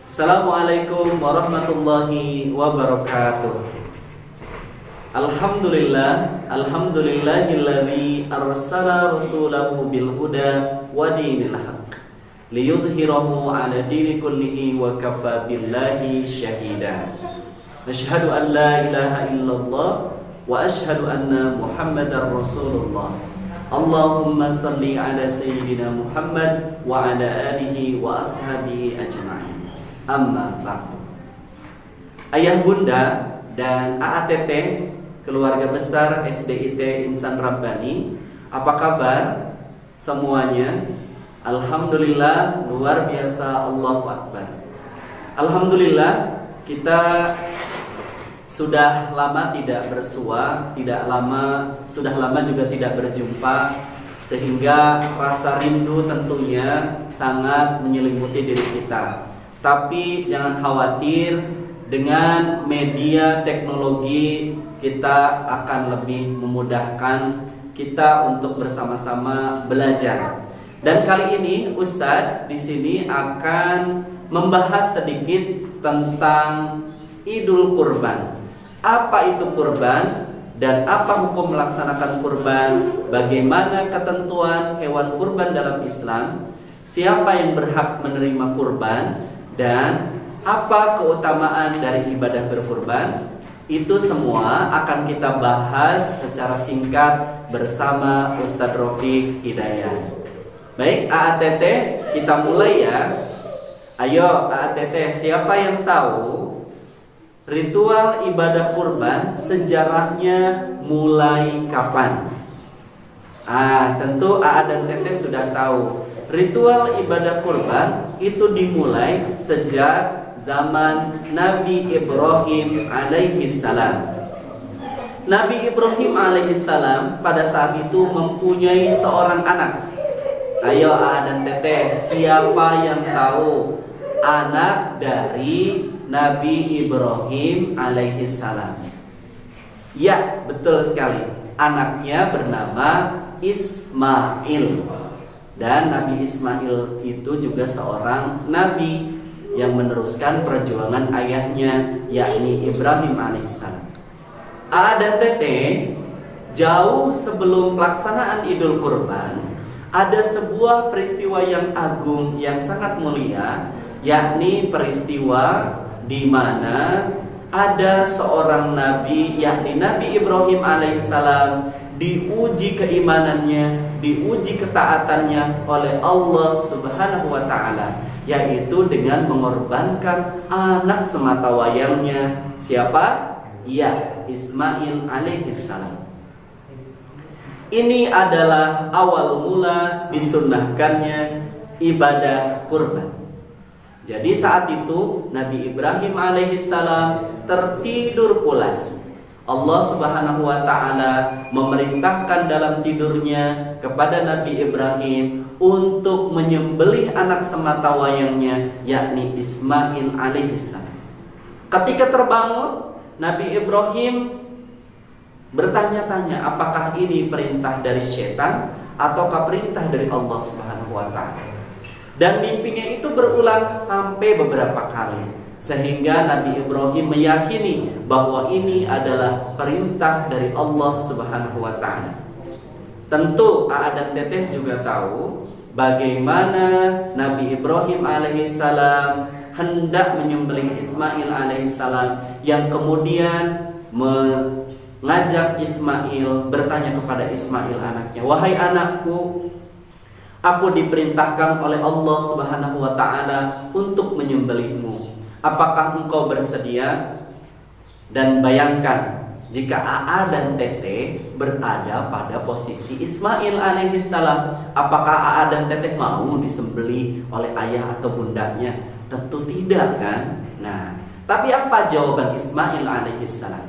Assalamualaikum warahmatullahi wabarakatuh. Alhamdulillahilladzi arsala rasulahu bil huda wa dinil haqq liyudhhirahu 'ala dini kullihi wa kafa billahi syahida. Asyhadu an la ilaha illallah wa asyhadu anna Muhammadar Rasulullah. Allahumma salli ala sayyidina Muhammad wa ala alihi wa ashabihi ajma'in. Amma ba'du. Ayah bunda dan AATT keluarga besar SDIT Insan Rabbani, apa kabar semuanya? Alhamdulillah, luar biasa, Allahu Akbar. Alhamdulillah, kita sudah lama tidak bersua, sudah lama juga tidak berjumpa, sehingga rasa rindu tentunya sangat menyelimuti diri kita. Tapi jangan khawatir, dengan media teknologi kita akan lebih memudahkan kita untuk bersama-sama belajar. Dan kali ini Ustadz di sini akan membahas sedikit tentang Idul Kurban. Apa itu kurban dan apa hukum melaksanakan kurban? Bagaimana ketentuan hewan kurban dalam Islam? Siapa yang berhak menerima kurban? Dan apa keutamaan dari ibadah berkurban? Itu semua akan kita bahas secara singkat bersama Ustadz Rafiq Hidayat. Baik, AATT, kita mulai ya. Ayo AATT, siapa yang tahu ritual ibadah kurban sejarahnya mulai kapan? Tentu AA dan TT sudah tahu. Ritual ibadah kurban itu dimulai sejak zaman Nabi Ibrahim alaihi salam. Nabi Ibrahim alaihi salam pada saat itu mempunyai seorang anak. Ayo AA dan TT, siapa yang tahu anak dari Nabi Ibrahim alaihi salam? Ya, betul sekali. Anaknya bernama Ismail. Dan Nabi Ismail itu juga seorang nabi yang meneruskan perjuangan ayahnya, yakni Ibrahim alaihissalam. AA dan TT, jauh sebelum pelaksanaan Idul Kurban, ada sebuah peristiwa yang agung, yang sangat mulia, yakni peristiwa di mana ada seorang nabi, yakni Nabi Ibrahim alaihissalam, diuji keimanannya, diuji ketaatannya oleh Allah Subhanahu wa taala, yaitu dengan mengorbankan anak sematawayangnya. Siapa? Ya, Ismail alaihissalam. Ini adalah awal mula disunnahkannya ibadah kurban. Jadi saat itu Nabi Ibrahim alaihissalam tertidur pulas. Allah Subhanahu wa taala memerintahkan dalam tidurnya kepada Nabi Ibrahim untuk menyembelih anak sematawayangnya, yakni Ismail alaihissalam. Ketika terbangun, Nabi Ibrahim bertanya-tanya, apakah ini perintah dari setan ataukah perintah dari Allah Subhanahu wa taala? Dan mimpinya itu berulang sampai beberapa kali, sehingga Nabi Ibrahim meyakini bahwa ini adalah perintah dari Allah Subhanahu wa taala. Tentu AA dan Teteh juga tahu bagaimana Nabi Ibrahim alaihissalam hendak menyembelih Ismail alaihissalam, yang kemudian mengajak Ismail, bertanya kepada Ismail anaknya, wahai anakku, aku diperintahkan oleh Allah Subhanahu wa taala untuk menyembelihmu. Apakah engkau bersedia? Dan bayangkan jika AA dan TT berada pada posisi Ismail alaihissalam, apakah AA dan TT mau disembelih oleh ayah atau bundanya? Tentu tidak kan? Nah, tapi apa jawaban Ismail alaihissalam?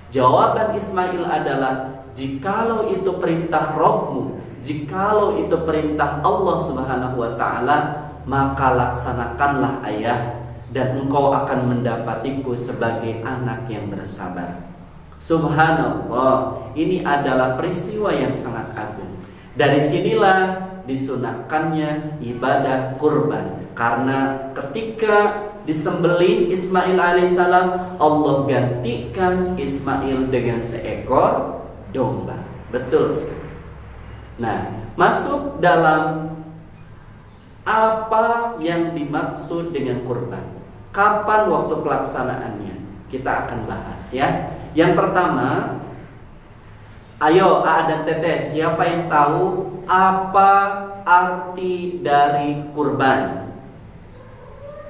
Jawaban Ismail adalah, jikalau itu perintah Rabbmu, jikalau itu perintah Allah Subhanahu wa taala, maka laksanakanlah ayah, dan engkau akan mendapatiku sebagai anak yang bersabar. Subhanallah, ini adalah peristiwa yang sangat agung. Dari sinilah disunahkannya ibadah kurban. Karena ketika disembelih Ismail alaihissalam, Allah gantikan Ismail dengan seekor domba. Betul sekali. Nah, masuk dalam apa yang dimaksud dengan kurban. Kapan waktu pelaksanaannya? Kita akan bahas ya. Yang pertama, ayo A dan Teteh, siapa yang tahu apa arti dari kurban?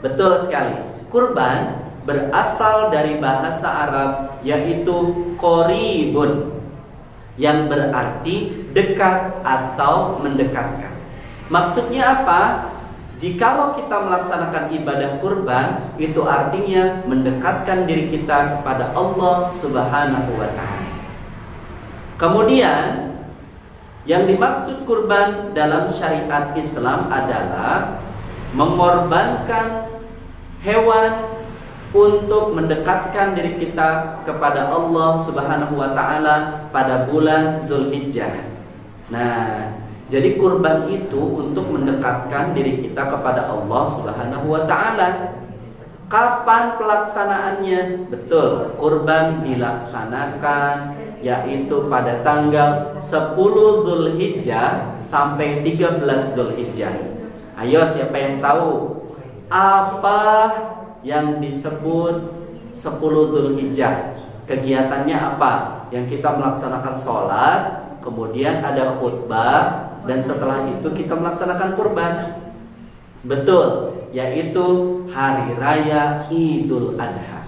Betul sekali. Kurban berasal dari bahasa Arab yaitu qoribun, yang berarti dekat atau mendekatkan. Maksudnya apa? Jikalau kita melaksanakan ibadah kurban, itu artinya mendekatkan diri kita kepada Allah Subhanahu wa ta'ala. Kemudian yang dimaksud kurban dalam syariat Islam adalah mengorbankan hewan untuk mendekatkan diri kita kepada Allah Subhanahu wa ta'ala pada bulan Zulhijjah. Nah, jadi kurban itu untuk mendekatkan diri kita kepada Allah Subhanahu wa ta'ala. Kapan pelaksanaannya? Betul, kurban dilaksanakan yaitu pada tanggal 10 Zulhijjah sampai 13 Zulhijjah. Ayo, siapa yang tahu apa yang disebut 10 Zulhijjah? Kegiatannya apa? Yang kita melaksanakan sholat, kemudian ada khutbah, dan setelah itu kita melaksanakan kurban. Betul, yaitu hari raya Idul Adha.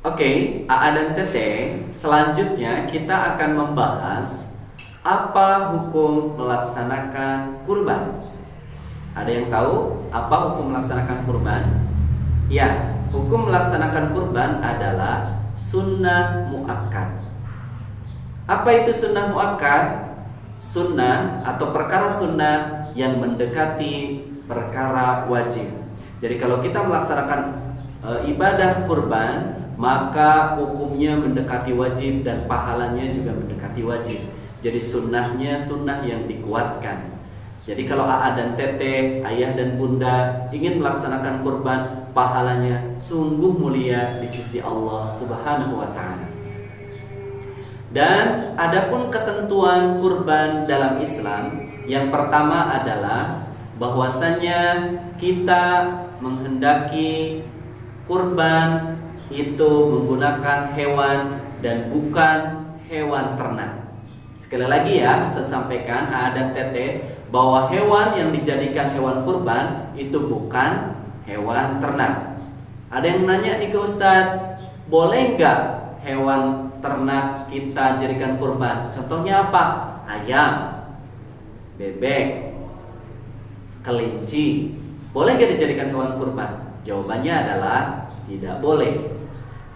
Oke, AA dan Teteh, selanjutnya kita akan membahas apa hukum melaksanakan kurban. Ada yang tahu apa hukum melaksanakan kurban? Ya, hukum melaksanakan kurban adalah sunnah muakkad. Apa itu sunnah muakkad? Sunnah atau perkara sunnah yang mendekati perkara wajib. Jadi kalau kita melaksanakan ibadah kurban, maka hukumnya mendekati wajib dan pahalanya juga mendekati wajib. Jadi sunnahnya sunnah yang dikuatkan. Jadi kalau AA dan Teteh, ayah dan bunda ingin melaksanakan kurban, pahalanya sungguh mulia di sisi Allah Subhanahu wa ta'ala. Dan adapun ketentuan kurban dalam Islam, yang pertama adalah bahwasanya kita menghendaki kurban itu menggunakan hewan dan bukan hewan ternak. Sekali lagi ya, saya sampaikan A dan Teteh bahwa hewan yang dijadikan hewan kurban itu bukan hewan ternak. Ada yang nanya nih ke Ustadz, boleh nggak hewan ternak kita jadikan kurban? Contohnya apa? Ayam, bebek, kelinci. Boleh nggak dijadikan hewan kurban? Jawabannya adalah tidak boleh.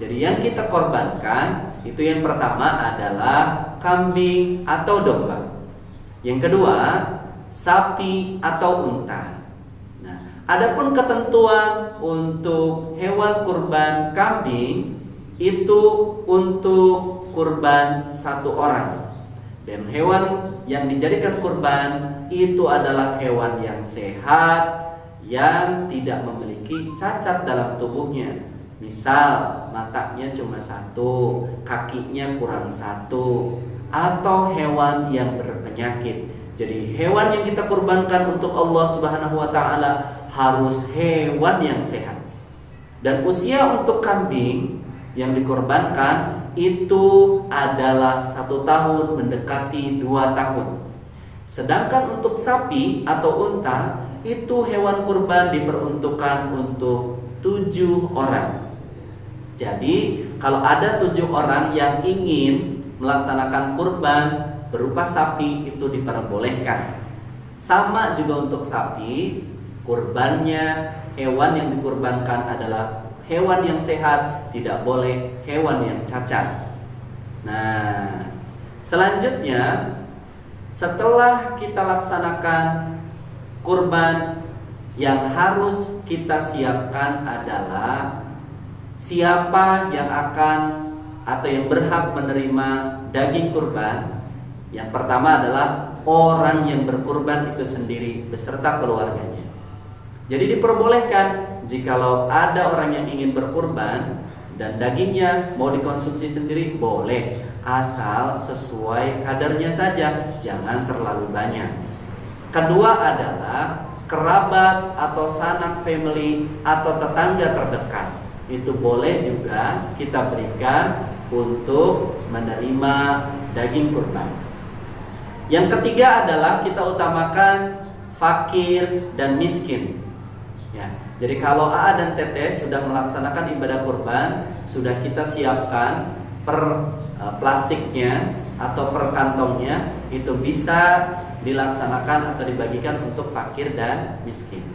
Jadi yang kita korbankan itu yang pertama adalah kambing atau domba. Yang kedua, sapi atau unta. Nah, adapun ketentuan untuk hewan kurban kambing itu untuk kurban satu orang, dan hewan yang dijadikan kurban itu adalah hewan yang sehat, yang tidak memiliki cacat dalam tubuhnya. Misal matanya cuma satu, kakinya kurang satu, atau hewan yang berpenyakit. Jadi hewan yang kita kurbankan untuk Allah Subhanahu wa ta'ala harus hewan yang sehat. Dan usia untuk kambing yang dikorbankan itu adalah 1 tahun mendekati 2 tahun. Sedangkan untuk sapi atau unta, itu hewan kurban diperuntukkan untuk 7 orang. Jadi kalau ada 7 orang yang ingin melaksanakan kurban berupa sapi, itu diperbolehkan. Sama juga untuk sapi, kurbannya hewan yang dikurbankan adalah hewan yang sehat, tidak boleh hewan yang cacat. Nah, selanjutnya setelah kita laksanakan kurban, yang harus kita siapkan adalah siapa yang akan atau yang berhak menerima daging kurban. Yang pertama adalah orang yang berkurban itu sendiri beserta keluarganya. Jadi diperbolehkan jikalau ada orang yang ingin berkurban dan dagingnya mau dikonsumsi sendiri, boleh, asal sesuai kadarnya saja, jangan terlalu banyak. Kedua adalah kerabat atau sanak family atau tetangga terdekat, itu boleh juga kita berikan untuk menerima daging kurban. Yang ketiga adalah kita utamakan fakir dan miskin. Ya, jadi kalau AA dan Teteh sudah melaksanakan ibadah kurban, sudah kita siapkan per plastiknya atau per kantongnya, itu bisa dilaksanakan atau dibagikan untuk fakir dan miskin.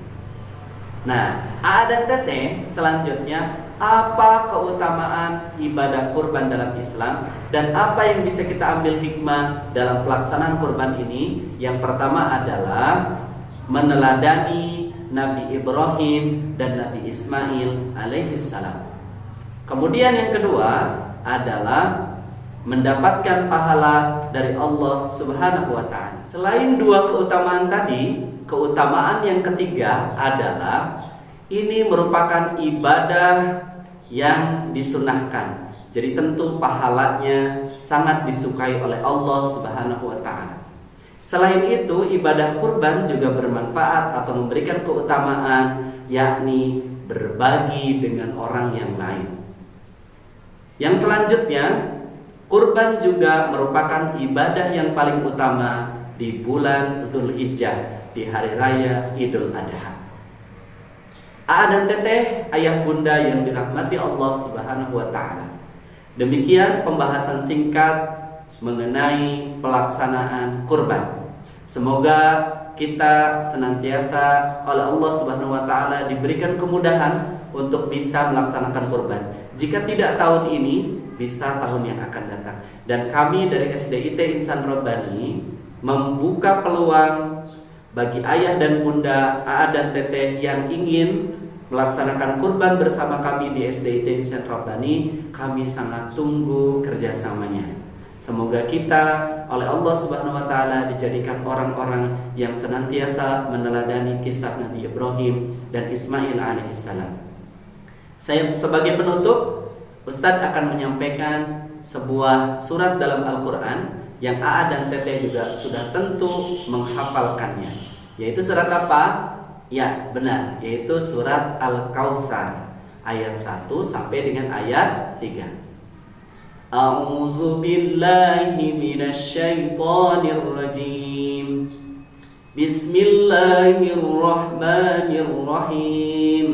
Nah, AA dan Teteh selanjutnya, apa keutamaan ibadah kurban dalam Islam dan apa yang bisa kita ambil hikmah dalam pelaksanaan kurban ini? Yang pertama adalah meneladani Nabi Ibrahim dan Nabi Ismail alaihissalam. Kemudian yang kedua adalah mendapatkan pahala dari Allah Subhanahu wa ta'ala. Selain dua keutamaan tadi, keutamaan yang ketiga adalah ini merupakan ibadah yang disunahkan. Jadi tentu pahalanya sangat disukai oleh Allah Subhanahu wa ta'ala. Selain itu, ibadah kurban juga bermanfaat atau memberikan keutamaan, yakni berbagi dengan orang yang lain. Yang selanjutnya, kurban juga merupakan ibadah yang paling utama di bulan Dzulhijjah, di hari raya Idul Adha. AA dan Teteh, ayah bunda yang dirahmati Allah Subhanahu wa ta'ala. Demikian pembahasan singkat mengenai pelaksanaan kurban. Semoga kita senantiasa oleh Allah Subhanahu wa ta'ala diberikan kemudahan untuk bisa melaksanakan kurban. Jika tidak tahun ini, bisa tahun yang akan datang. Dan kami dari SDIT Insan Rabbani membuka peluang bagi ayah dan bunda, AA dan Teteh yang ingin melaksanakan kurban bersama kami di SDIT Insan Rabbani. Kami sangat tunggu kerjasamanya. Semoga kita oleh Allah Subhanahu wa ta'ala dijadikan orang-orang yang senantiasa meneladani kisah Nabi Ibrahim dan Ismail alaihissalam. Saya sebagai penutup, Ustadz akan menyampaikan sebuah surat dalam Al-Quran yang AA dan Teteh juga sudah tentu menghafalkannya. Yaitu surat apa? Ya, benar, yaitu surat Al-Kautsar ayat 1 sampai dengan ayat 3. A'udzu billahi minasy syaithanir rajim. Bismillahirrahmanirrahim.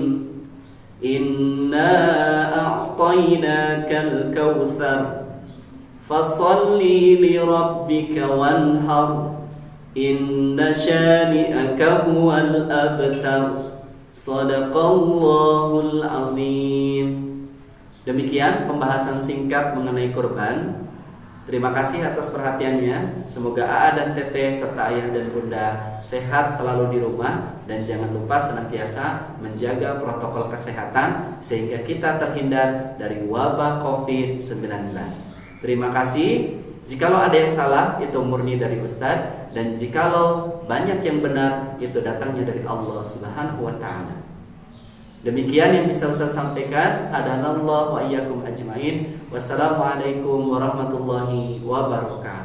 Inna a'tainakal kautsar fasholli li rabbika wanhar. Inna syani'aka huwal abtar. Shadaqallahul azim. Demikian pembahasan singkat mengenai kurban. Terima kasih atas perhatiannya. Semoga AA dan Teteh serta ayah dan bunda sehat selalu di rumah, dan jangan lupa senantiasa menjaga protokol kesehatan sehingga kita terhindar dari wabah COVID-19. Terima kasih. Jikalau ada yang salah, itu murni dari Ustadz, dan jikalau banyak yang benar, itu datangnya dari Allah Subhanahu wa ta'ala. Demikian yang bisa Ustaz sampaikan. Hadanallahu wa iyyakum ajmain. Wassalamualaikum warahmatullahi wabarakatuh.